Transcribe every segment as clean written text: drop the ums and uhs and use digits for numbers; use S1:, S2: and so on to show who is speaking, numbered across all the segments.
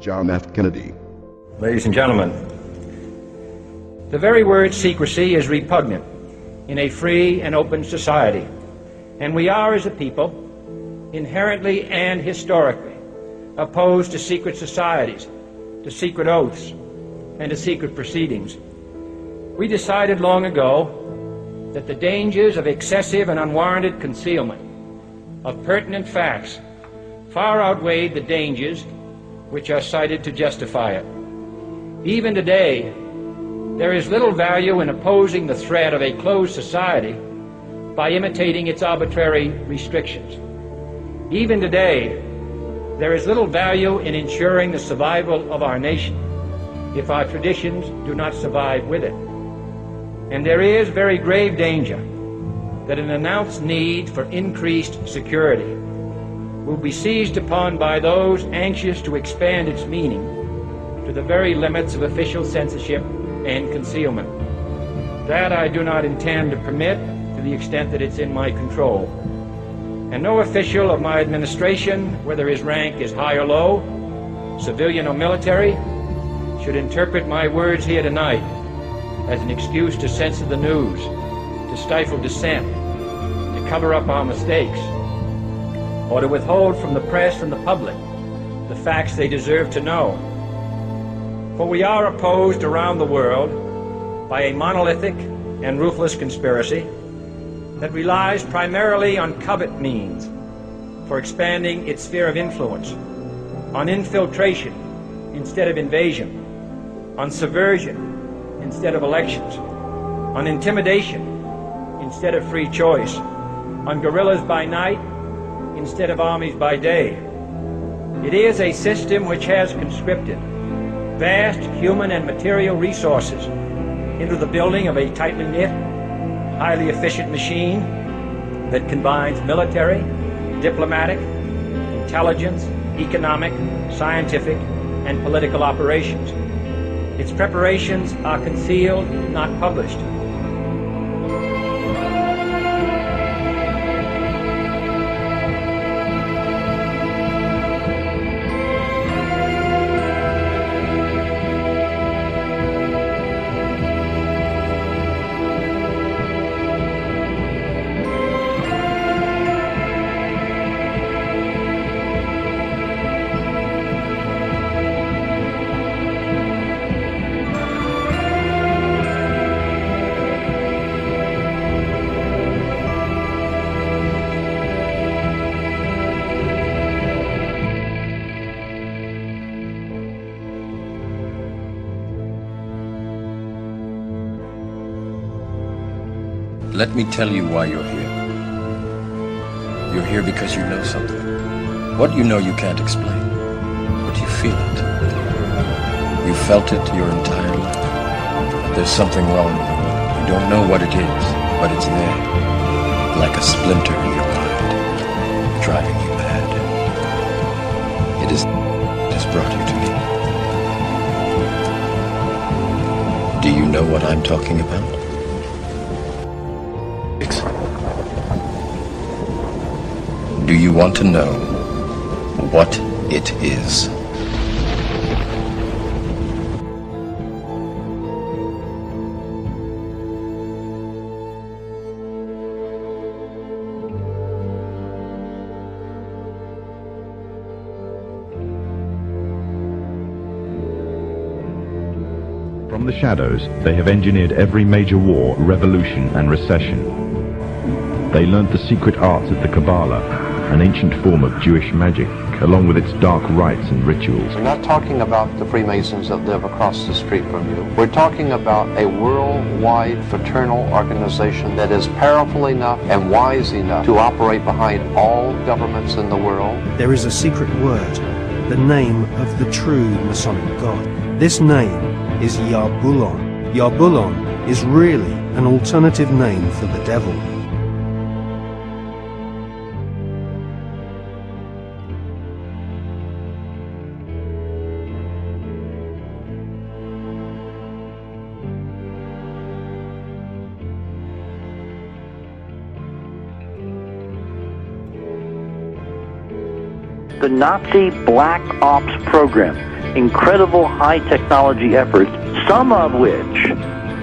S1: John F. Kennedy.
S2: Ladies and gentlemen, the very word secrecy is repugnant in a free and open society, and we are, as a people, inherently and historically opposed to secret societies, to secret oaths, and to secret proceedings. We decided long ago that the dangers of excessive and unwarranted concealment of pertinent facts far outweighed the dangers which are cited to justify it. Even today, there is little value in opposing the threat of a closed society by imitating its arbitrary restrictions. Even today, there is little value in ensuring the survival of our nation if our traditions do not survive with it. And there is very grave danger that an announced need for increased security will be seized upon by those anxious to expand its meaning to the very limits of official censorship and concealment. That I do not intend to permit to the extent that it's in my control. And no official of my administration, whether his rank is high or low, civilian or military, should interpret my words here tonight as an excuse to censor the news, to stifle dissent, to cover up our mistakes, or to withhold from the press and the public the facts they deserve to know. For we are opposed around the world by a monolithic and ruthless conspiracy that relies primarily on covert means for expanding its sphere of influence, on infiltration instead of invasion, on subversion instead of elections, on intimidation instead of free choice, on guerrillas by night instead of armies by day. It is a system which has conscripted vast human and material resources into the building of a tightly knit, highly efficient machine that combines military, diplomatic, intelligence, economic, scientific, and political operations. Its preparations are concealed, not published.
S3: Let me tell you why you're here. You're here because you know something. What you know you can't explain, but you feel it. You felt it your entire life. There's something wrong with you. You don't know what it is, but it's there, like a splinter in your mind, driving you mad. It has brought you to me. Do you know what I'm talking about? Do you want to know what it is?
S4: From the shadows, they have engineered every major war, revolution, and recession. They learned the secret arts of the Kabbalah, an ancient form of Jewish magic, along with its dark rites and rituals.
S5: We're not talking about the Freemasons that live across the street from you. We're talking about a worldwide fraternal organization that is powerful enough and wise enough to operate behind all governments in the world.
S6: There is a secret word, the name of the true Masonic God. This name is Yarbulon. Yarbulon is really an alternative name for the devil.
S7: The Nazi Black Ops program
S1: incredible high technology efforts, some of which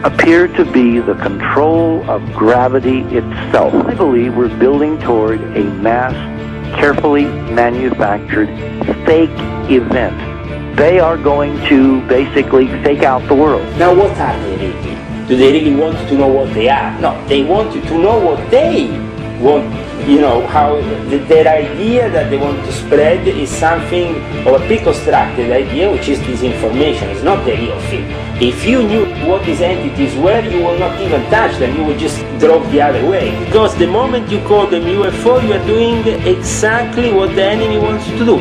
S1: appear to be the control of gravity itself. I believe we're building toward a mass, carefully manufactured fake event. They are going to basically fake out the world.
S7: Now what are they really? Do they really want to know what they are? No, they want you to know what they want. You know, how their idea that they want to spread is something of a pre-constructed idea, which is disinformation. It's not the real thing. If you knew what these entities were, you will not even touch them. You would just drop the other way. Because the moment you call them UFO, you are doing exactly what the enemy wants you to do.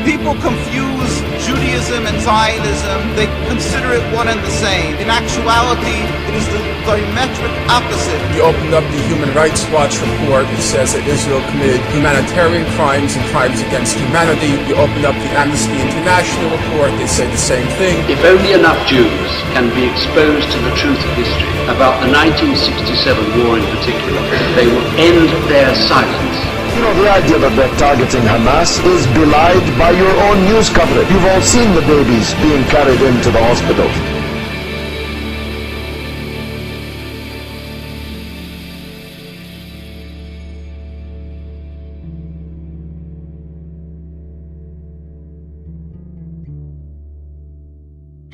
S8: People confuse Judaism and Zionism. They consider it one and the same. In actuality, it is the diametric opposite.
S9: You opened up the Human Rights Watch report. It says that Israel committed humanitarian crimes and crimes against humanity. You opened up the Amnesty International report. They say the same thing.
S10: If only enough Jews can be exposed to the truth of history about the 1967 war in particular, they will end their silence.
S11: You know, the idea that they're targeting Hamas is belied by your own news coverage. You've all seen the babies being carried into the hospital.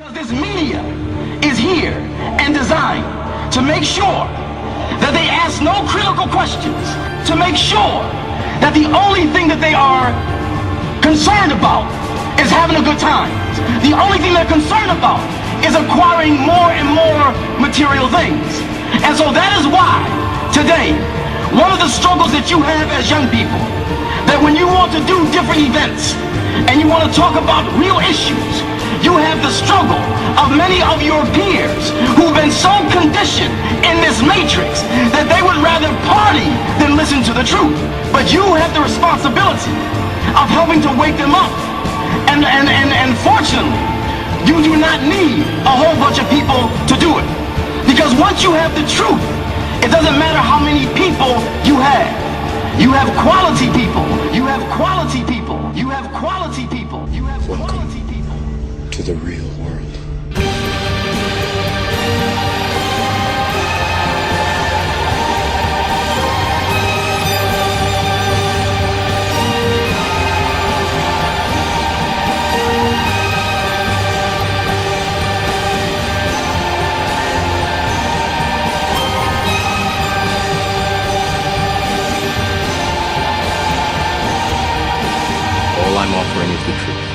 S12: Because this media is here and designed to make sure that they ask no critical questions, to make sure that the only thing that they are concerned about is having a good time. The only thing they're concerned about is acquiring more and more material things. And so that is why today, one of the struggles that you have as young people, that when you want to do different events and you want to talk about real issues, you have the struggle of many of your peers who've been so conditioned in this matrix that they would rather party than listen to the truth. But you have the responsibility of helping to wake them up. And fortunately, you do not need a whole bunch of people to do it. Because once you have the truth, it doesn't matter how many people you have. You have quality people. You have quality people. You have quality people. You have quality people.
S3: To the real world. All I'm offering is the truth.